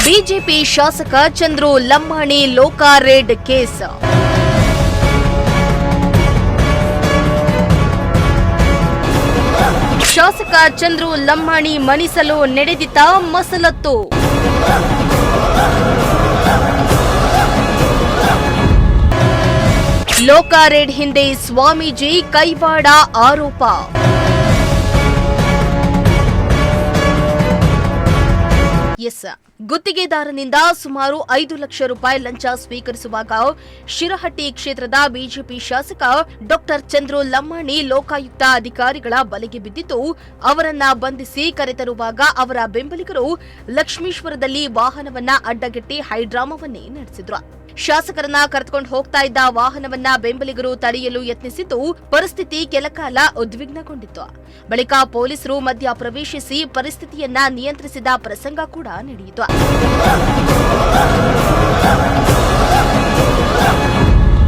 BJP ಶಾಸಕ Chandru ಲಮ್ಮಾಣಿ ಲೋಕಾರೆಡ್ case. ಶಾಸಕ ಚಂದ್ರು ಲಮ್ಮಾಣಿ ಮಣಿಸಲು ನಡೆದಿದ್ದ ಮಸಲತ್ತು. ಲೋಕಾರೆಡ್ ಹಿಂದೆ ಸ್ವಾಮೀಜಿ ಕೈವಾಡ ಆರೋಪ. ಗುತ್ತಿಗೆದಾರನಿಂದ ಸುಮಾರು 5 ಲಕ್ಷ ರೂಪಾಯಿ ಲಂಚ ಸ್ವೀಕರಿಸುವಾಗ ಶಿರಹಟ್ಟಿ ಕ್ಷೇತ್ರದ ಬಿಜೆಪಿ ಶಾಸಕ ಡಾ ಚಂದ್ರು ಲಮ್ಮಾಣಿ ಲೋಕಾಯುಕ್ತ ಅಧಿಕಾರಿಗಳ ಬಲೆಗೆ ಬಿದ್ದಿದ್ದು, ಅವರನ್ನ ಬಂಧಿಸಿ ಕರೆತರುವಾಗ ಅವರ ಬೆಂಬಲಿಗರು ಲಕ್ಷ್ಮೀಶ್ವರದಲ್ಲಿ ವಾಹನವನ್ನ ಅಡ್ಡಗಟ್ಟಿ ಹೈಡ್ರಾಮಾವನ್ನೇ ನಡೆಸಿದ್ರು. ಶಾಸಕರನ್ನ ಕರೆದುಕೊಂಡು ಹೋಗ್ತಾ ಇದ್ದ ವಾಹನವನ್ನ ಬೆಂಬಲಿಗರು ತಡೆಯಲು ಯತ್ನಿಸಿದ್ದು, ಪರಿಸ್ಥಿತಿ ಕೆಲಕಾಲ ಉದ್ವಿಗ್ನಗೊಂಡಿತ್ತು. ಬಳಿಕ ಪೊಲೀಸರು ಮಧ್ಯ ಪ್ರವೇಶಿಸಿ ಪರಿಸ್ಥಿತಿಯನ್ನ ನಿಯಂತ್ರಿಸಿದ ಪ್ರಸಂಗ ಕೂಡ ನಡೆಯಿತು.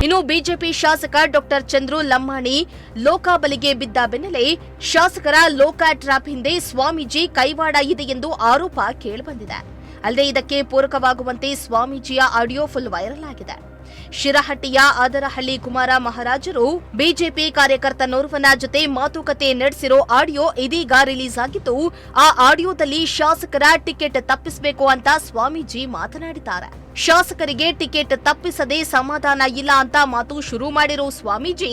ಇನ್ನು ಬಿಜೆಪಿ ಶಾಸಕ ಡಾ ಚಂದ್ರು ಲಮ್ಮಾಣಿ ಲೋಕ ಬಲಿಗೆ ಬಿದ್ದ ಬೆನ್ನಲ್ಲೇ ಶಾಸಕರ ಲೋಕ ಟ್ರ್ಯಾಪ್ ಹಿಂದೆ ಸ್ವಾಮೀಜಿ ಕೈವಾಡ ಇದೆ ಎಂದು ಆರೋಪ ಕೇಳಿಬಂದಿದೆ. ಅಲ್ಲದೆ ಇದಕ್ಕೆ ಪೂರಕವಾಗುವಂತೆ ಸ್ವಾಮೀಜಿಯ ಆಡಿಯೋ ಫುಲ್ ವೈರಲ್ ಆಗಿದೆ. ಶಿರಹಟ್ಟಿಯ ಆದರಹಳ್ಳಿ ಕುಮಾರ ಮಹಾರಾಜರು ಬಿಜೆಪಿ ಕಾರ್ಯಕರ್ತನೋರ್ವನ ಜೊತೆ ಮಾತುಕತೆ ನಡೆಸಿರೋ ಆಡಿಯೋ ಇದೀಗ ರಿಲೀಸ್ ಆಗಿದ್ದು, ಆ ಆಡಿಯೋದಲ್ಲಿ ಶಾಸಕರ ಟಿಕೆಟ್ ತಪ್ಪಿಸಬೇಕು ಅಂತ ಸ್ವಾಮೀಜಿ ಮಾತನಾಡಿದ್ದಾರೆ. ಶಾಸಕರಿಗೆ ಟಿಕೆಟ್ ತಪ್ಪಿಸದೆ ಸಮಾಧಾನ ಇಲ್ಲ ಅಂತ ಮಾತು ಶುರು ಮಾಡಿರೋ ಸ್ವಾಮೀಜಿ,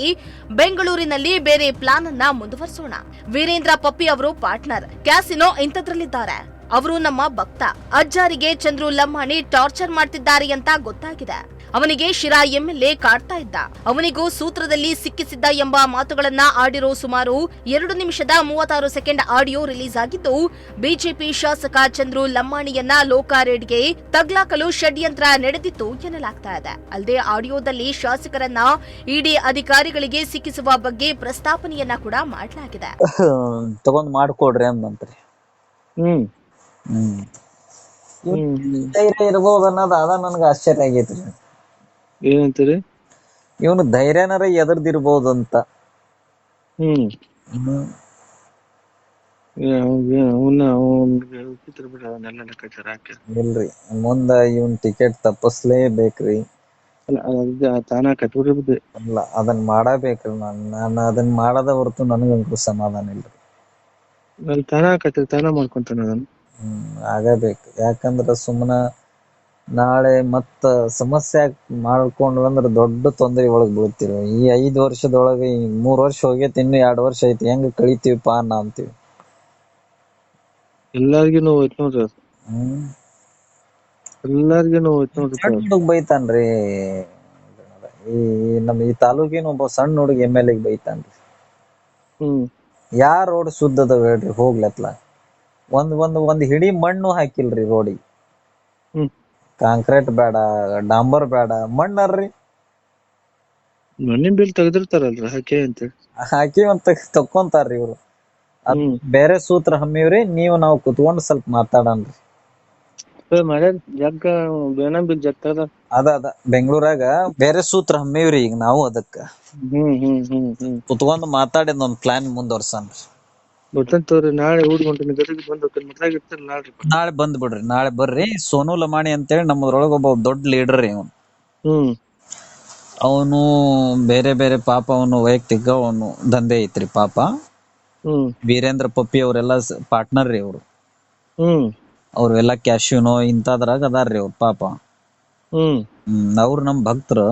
ಬೆಂಗಳೂರಿನಲ್ಲಿ ಬೇರೆ ಪ್ಲಾನ್ ಅನ್ನ ಮುಂದುವರಿಸೋಣ. ವೀರೇಂದ್ರ ಪಪ್ಪಿ ಅವರು ಪಾರ್ಟ್ನರ್, ಕ್ಯಾಸಿನೋ ಇಂಥದ್ರಲ್ಲಿದ್ದಾರೆ. ಅವರು ನಮ್ಮ ಭಕ್ತ. ಅಜ್ಜಾರಿಗೆ ಚಂದ್ರು ಲಮ್ಮಾಣಿ ಟಾರ್ಚರ್ ಮಾಡ್ತಿದ್ದಾರೆ ಅಂತ ಗೊತ್ತಾಗಿದೆ. ಅವನಿಗೆ ಶಿರಾ ಎಂಎಲ್ಎ ಕಾಡ್ತಾ ಇದ್ದ, ಅವನಿಗೂ ಸೂತ್ರದಲ್ಲಿ ಸಿಕ್ಕಿಸಿದ್ದ ಎಂಬ ಮಾತುಗಳನ್ನ ಆಡಿರೋ ಸುಮಾರು 2 ನಿಮಿಷದ 36 ಸೆಕೆಂಡ್ ಆಡಿಯೋ ರಿಲೀಸ್ ಆಗಿದ್ದು, ಬಿಜೆಪಿ ಶಾಸಕ ಚಂದ್ರು ಲಮ್ಮಾಣಿಯನ್ನ ಲೋಕಾರೆಡ್ಗೆ ತಗ್ಲಾಕಲು ಷಡ್ಯಂತ್ರ ನಡೆದಿತ್ತು ಎನ್ನಲಾಗ್ತಾ ಇದೆ. ಅಲ್ಲದೆ ಆಡಿಯೋದಲ್ಲಿ ಶಾಸಕರನ್ನ ಇಡಿ ಅಧಿಕಾರಿಗಳಿಗೆ ಸಿಕ್ಕಿಸುವ ಬಗ್ಗೆ ಪ್ರಸ್ತಾಪನೆಯನ್ನ ಕೂಡ ಮಾಡಲಾಗಿದೆ. ತಗೊಂಡ್ ಮಾಡ್ಕೊಡ್ರಿ ಅಂದ್ರಿ. ಧೈರ್ಯ ಇರ್ಬೋದು ಅನ್ನೋದು ಅದ ನನ್ಗ ಆಶ್ಚರ್ಯ ಆಗೈತ್ರಿ. ಏನಂತೀರಿ? ಇವನು ಧೈರ್ಯನಾರ ಎದರ್ದಿರ್ಬೋದು ಅಂತ. ಇಲ್ರಿ, ಮುಂದ ಇವನ್ ಟಿಕೆಟ್ ತಪ್ಪಿಸ್ಲೇಬೇಕ್ರಿ. ತಾನ ಕಟ್ಬಿಡ್ರಿ. ಅಲ್ಲ, ಅದನ್ ಮಾಡಬೇಕ್ರಿ. ನಾನು ಅದನ್ ಮಾಡದ ಹೊರತು ನನಗಂತೂ ಸಮಾಧಾನ ಇಲ್ರಿ. ತಾನ ಮಾಡ್ಕೊಂತಾನ ಅದನ್ನ. ಆಗಬೇಕು. ಯಾಕಂದ್ರ ಸುಮ್ಮನ ನಾಳೆ ಮತ್ತ ಸಮಸ್ಯೆ ಮಾಡ್ಕೊಂಡ್ವಿ ಅಂದ್ರ ದೊಡ್ಡ ತೊಂದರೆ ಒಳಗ್ ಬೀಳ್ತೀವಿ. ಈ 5 ವರ್ಷದೊಳಗೆ 3 ವರ್ಷ ಹೋಗೈತಿ, ಇನ್ನು 2 ವರ್ಷ ಐತಿ, ಹೆಂಗ್ ಕಳಿತೀವಿಪಾ ಅನ್ನ ಅಂತೀವಿ. ಎಲ್ಲಾರ್ಗು ನೋವು ಐತ್ ನೋಡ್ರಿ ಅದು. ಎಲ್ಲಾರ್ಗು ನೋವು ಐತ್ ನೋಡ್ರಿ. ಹುಡುಗ ಬೈತಾನ್ರಿ. ಈ ತಾಲೂಕಿನ ಒಬ್ಬ ಸಣ್ಣ ಹುಡುಗ MLA ಬೈತಾನ್ರಿ. ಯಾರ್ ರೋಡ್ ಶುದ್ಧ ಅದಾವ ಹೇಳ್ರಿ, ಹೋಗ್ಲತ್ಲ. ಒಂದ್ ಹಿಡಿ ಮಣ್ಣು ಹಾಕಿಲ್ರಿ ರೋಡಿಗೆ. ಕಾಂಕ್ರೀಟ್ ಬೇಡ, ಡಾಂಬರ್ ಬೇಡ, ಮಣ್ಣರ್ರಿ. ಮಣ್ಣಿನ ಬಿಲ್ ತೆಗೆದಿರ್ತಾರಲ್ರಿ ಹಾಕಿ ಒಂದ್ ತಕ್ಕೊಂತಾರ್ರಿ ಇವ್ರು. ಬೇರೆ ಸೂತ್ರ ಹಮ್ಮಿವ್ರಿ, ನಾವು ಕುತ್ಕೊಂಡು ಸ್ವಲ್ಪ ಮಾತಾಡನ್ರಿ. ಅದ ಬೆಂಗಳೂರಾಗ ಬೇರೆ ಸೂತ್ರ ಹಮ್ಮಿವ್ರಿ. ಈಗ ನಾವು ಅದಕ್ಕ ಕುತ್ಕೊಂಡ್ ಮಾತಾಡಿದ್ ಒಂದ್ ಪ್ಲಾನ್ ಮುಂದುವರ್ಸನ್ರಿ. ನಾಳೆ ಬಂದ್ ಬಿಡ್ರಿ. ನಾಳೆ ಬರ್ರಿ. ಸೋನು ಲಮಾಣಿ ಅಂತೇಳಿ ನಮ್ಮದ್ರೊಳಗ ಒಬ್ಬ ದೊಡ್ಡ ಲೀಡರ್ ರೀ ಅವನು. ಅವನು ಬೇರೆ ಬೇರೆ ಪಾಪ ಅವನು ವೈಯಕ್ತಿಕ ಅವನು ದಂಧೆ ಐತ್ರಿ ಪಾಪ. ವೀರೇಂದ್ರ ಪಪ್ಪಿ ಅವರೆಲ್ಲಾ ಪಾರ್ಟ್ನರ್ ರೀ ಅವ್ರು. ಅವ್ರೆಲ್ಲ ಕ್ಯಾಶಿನೋ ಇಂತದ್ರಾಗ ಅದಾರ್ರಿ ಅವ್ರ ಪಾಪ. ಅವ್ರು ನಮ್ ಭಕ್ತರು.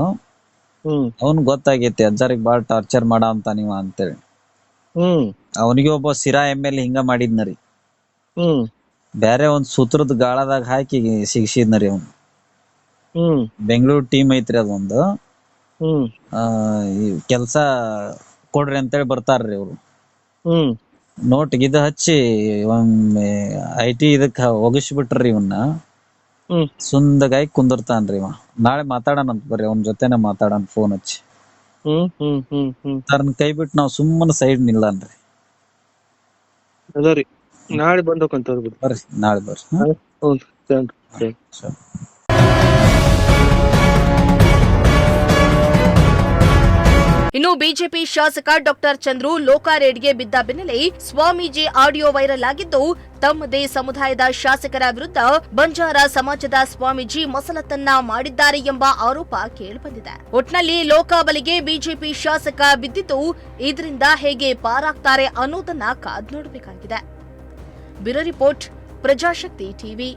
ಅವನ್ ಗೊತ್ತಾಗೈತಿ ಅಜ್ಜಾರಿಗ್ ಬಾಳ್ ಟಾರ್ಚರ್ ಮಾಡ ಅಂತ ನೀವ ಅಂತೇಳಿ. ಅವನಿಗೆ ಒಬ್ಬ ಸಿರಾ MLA ಹಿಂಗ ಮಾಡಿದ್ನರಿ. ಬ್ಯಾರೆ ಒಂದ್ ಸೂತ್ರದ ಗಾಳದಾಗ ಹಾಕಿ ಸಿಗಿಸಿದ್ನರಿ ಅವ್ನು. ಬೆಂಗಳೂರು ಟೀಮ್ ಐತ್ರಿ ಅದೊಂದು. ಕೆಲ್ಸ ಕೊಡ್ರಿ ಅಂತೇಳಿ ಬರ್ತಾರ್ರಿ ಅವ್ರು. ನೋಟ್ ಗಿದ ಹಚ್ಚಿ ಒಮ್ಮೆ IT ಇದಕ್ಕ ಒಗಸ್ಬಿಟ್ರಿ ಇವನ್ನ. ಸುಂದಗಾಗಿ ಕುಂದಿರ್ತಾನ್ರಿ ಇವ. ನಾಳೆ ಮಾತಾಡೋಣಂತ ಬರ್ರಿ, ಅವನ ಜೊತೆನೆ ಮಾತಾಡೋಣ ಫೋನ್ ಹಚ್ಚಿ. ತರ್ನ ಕೈ ಬಿಟ್ಟು ನಾವ್ ಸುಮ್ಮನೆ ಸೈಡ್ ನಿಲ್ಲನ್ರಿ. ನಾಳೆ ಬಂದೋಕಂತ ಬರ್ರಿ, ನಾಳೆ ಬರ್ರಿ. ಇನ್ನು ಬಿಜೆಪಿ ಶಾಸಕ ಡಾಕ್ಟರ್ ಚಂದ್ರು ಲೋಕಾರೇಡ್ಗೆ ಬಿದ್ದ ಬೆನ್ನಲ್ಲೇ ಸ್ವಾಮೀಜಿ ಆಡಿಯೋ ವೈರಲ್ ಆಗಿದ್ದು, ತಮ್ಮದೇ ಸಮುದಾಯದ ಶಾಸಕರ ವಿರುದ್ಧ ಬಂಜಾರ ಸಮಾಜದ ಸ್ವಾಮೀಜಿ ಮಸಲತ್ತನ್ನ ಮಾಡಿದ್ದಾರೆ ಎಂಬ ಆರೋಪ ಕೇಳಿಬಂದಿದೆ. ಒಟ್ನಲ್ಲಿ ಲೋಕಾಬಲಿಗೆ ಬಿಜೆಪಿ ಶಾಸಕ ಬಿದ್ದಿದ್ದು, ಇದರಿಂದ ಹೇಗೆ ಪಾರಾಗ್ತಾರೆ ಅನ್ನೋದನ್ನ ಕಾದ್ ನೋಡಬೇಕಾಗಿದೆ. Bureau report, Prajashakti TV.